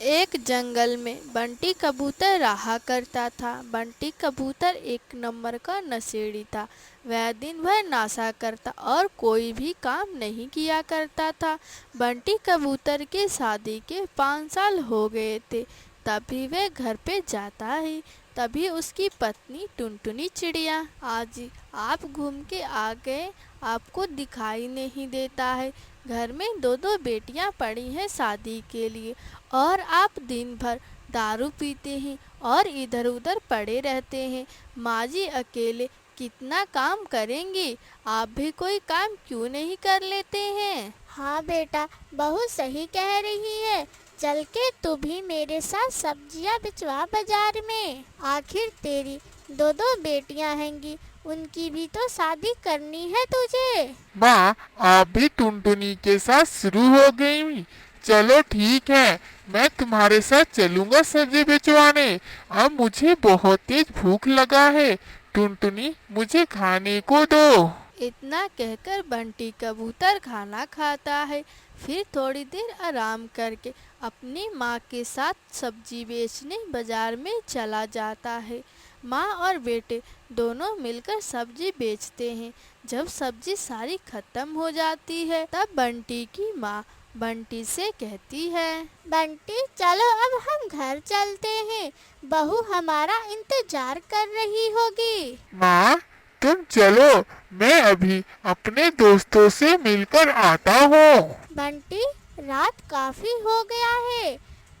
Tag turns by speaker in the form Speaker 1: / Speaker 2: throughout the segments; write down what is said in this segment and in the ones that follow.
Speaker 1: एक जंगल में बंटी कबूतर रहा करता था। बंटी कबूतर एक नंबर का नशेड़ी था। वह दिन भर नासा करता और कोई भी काम नहीं किया करता था। बंटी कबूतर के शादी के 5 साल हो गए थे। तभी वह घर पे जाता है। तभी उसकी पत्नी टुनटुनी चिड़िया, आज आप घूम के आ गए, आपको दिखाई नहीं देता है। घर में दो दो बेटियां पड़ी हैं शादी के लिए, और आप दिन भर दारू पीते हैं और इधर उधर पड़े रहते हैं। माँ जी अकेले कितना काम करेंगी, आप भी कोई काम क्यों नहीं कर लेते हैं?
Speaker 2: हाँ बेटा, बहू सही कह रही है। चल के तू भी मेरे साथ सब्जियां बिचवा बाजार में। आखिर तेरी दो दो बेटियां हैंगी, उनकी भी तो शादी करनी है तुझे।
Speaker 3: माँ, आप भी टुनटुनी के साथ शुरू हो गई। चलो ठीक है, मैं तुम्हारे साथ चलूंगा सब्जी बेचवाने। अब मुझे बहुत तेज भूख लगा है। टुनटुनी, मुझे खाने को दो।
Speaker 1: इतना कहकर बंटी कबूतर खाना खाता है। फिर थोड़ी देर आराम करके अपनी माँ के साथ सब्जी बेचने बाजार में चला जाता है। माँ और बेटे दोनों मिलकर सब्जी बेचते हैं। जब सब्जी सारी खत्म हो जाती है, तब बंटी की माँ बंटी से कहती है,
Speaker 2: बंटी चलो अब हम घर चलते हैं, बहू हमारा इंतजार कर रही होगी।
Speaker 3: माँ, तुम चलो, मैं अभी अपने दोस्तों से मिलकर आता हूँ।
Speaker 2: बंटी, रात काफी हो गया है,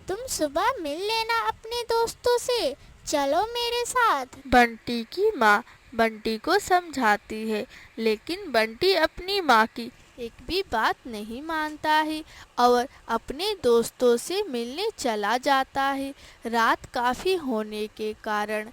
Speaker 2: तुम सुबह मिल लेना अपने दोस्तों से। चलो मेरे साथ।
Speaker 1: बंटी की माँ बंटी को समझाती है, लेकिन बंटी अपनी माँ की एक भी बात नहीं मानता है और अपने दोस्तों से मिलने चला जाता है। रात काफ़ी होने के कारण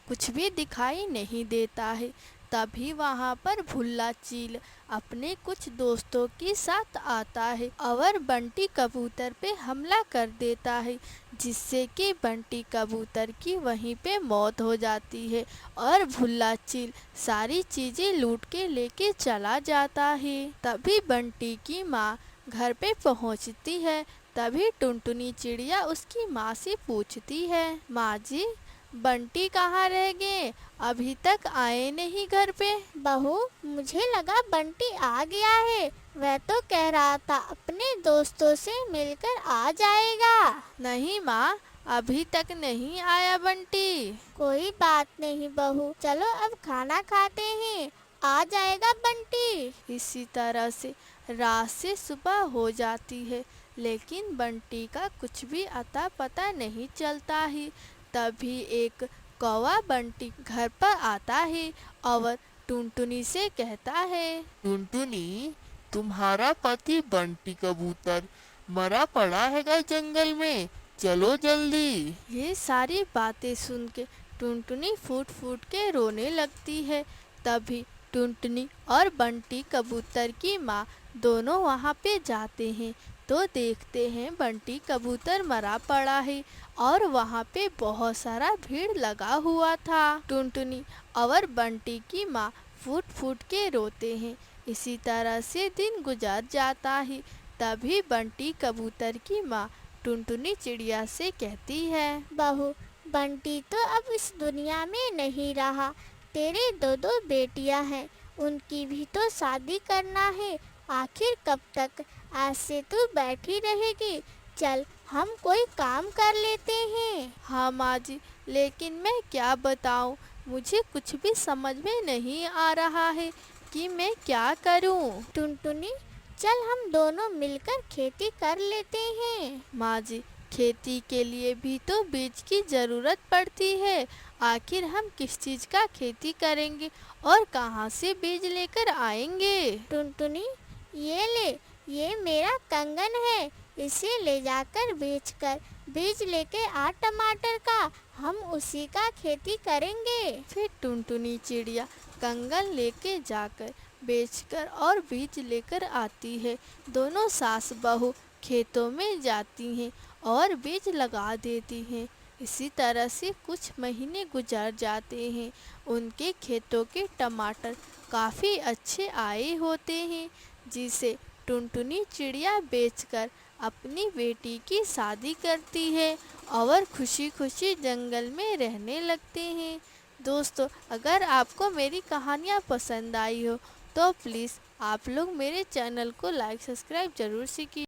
Speaker 1: कुछ भी दिखाई नहीं देता है। तभी वहाँ पर भुल्ला चील अपने कुछ दोस्तों के साथ आता है और बंटी कबूतर पे हमला कर देता है, जिससे कि बंटी कबूतर की वहीं पे मौत हो जाती है और भुल्ला चील सारी चीज़ें लूट के लेके चला जाता है। तभी बंटी की माँ घर पे पहुँचती है। तभी टुनटुनी चिड़िया उसकी माँ से पूछती है, माँ जी, बंटी कहाँ रह गए, अभी तक आए नहीं घर पे?
Speaker 2: बहू, मुझे लगा बंटी आ गया है। वह तो कह रहा था अपने दोस्तों से मिलकर आ जाएगा।
Speaker 1: नहीं माँ, अभी तक नहीं आया बंटी।
Speaker 2: कोई बात नहीं बहू, चलो अब खाना खाते हैं, आ जाएगा बंटी।
Speaker 1: इसी तरह से रात से सुबह हो जाती है, लेकिन बंटी का कुछ भी अता पता नहीं चलता है। तभी एक कौवा बंटी घर पर आता है और टुनटुनी से कहता है,
Speaker 3: टुनटुनी, तुम्हारा पति बंटी कबूतर मरा पड़ा है जंगल में। चलो जल्दी।
Speaker 1: ये सारी बातें सुन के टुनटुनी फूट फूट के रोने लगती है। तभी टुनटुनी और बंटी कबूतर की माँ दोनों वहाँ पे जाते हैं, तो देखते हैं बंटी कबूतर मरा पड़ा है और वहाँ पे बहुत सारा भीड़ लगा हुआ था। टुनटुनी और बंटी की माँ फूट फूट के रोते हैं। इसी तरह से दिन गुजर जाता है। तभी बंटी कबूतर की माँ टुनटुनी चिड़िया से कहती है,
Speaker 2: बहू, बंटी तो अब इस दुनिया में नहीं रहा। तेरे दो दो बेटियां हैं, उनकी भी तो शादी करना है। आखिर कब तक ऐसे तू बैठी रहेगी? चल, हम कोई काम कर लेते हैं।
Speaker 1: हाँ माँ जी, लेकिन मैं क्या बताऊँ, मुझे कुछ भी समझ में नहीं आ रहा है कि मैं क्या करूँ।
Speaker 2: टुनटुनी, चल हम दोनों मिलकर खेती कर लेते हैं।
Speaker 1: माँ जी, खेती के लिए भी तो बीज की ज़रूरत पड़ती है। आखिर हम किस चीज़ का खेती करेंगे और कहाँ से बीज लेकर आएंगे?
Speaker 2: टुनटुनी, ये ले, ये मेरा कंगन है, इसे ले जाकर बेचकर बीज लेके आ टमाटर का, हम उसी का खेती करेंगे।
Speaker 1: फिर टुनटुनी चिड़िया कंगन लेके जाकर बेचकर और बीज लेकर आती है। दोनों सास बहू खेतों में जाती हैं और बीज लगा देती हैं। इसी तरह से कुछ महीने गुजर जाते हैं। उनके खेतों के टमाटर काफ़ी अच्छे आए होते हैं, जिसे टुनटुनी चिड़िया बेचकर अपनी बेटी की शादी करती है और खुशी खुशी जंगल में रहने लगते हैं। दोस्तों, अगर आपको मेरी कहानियाँ पसंद आई हो तो प्लीज़ आप लोग मेरे चैनल को लाइक सब्सक्राइब ज़रूर से कीजिए।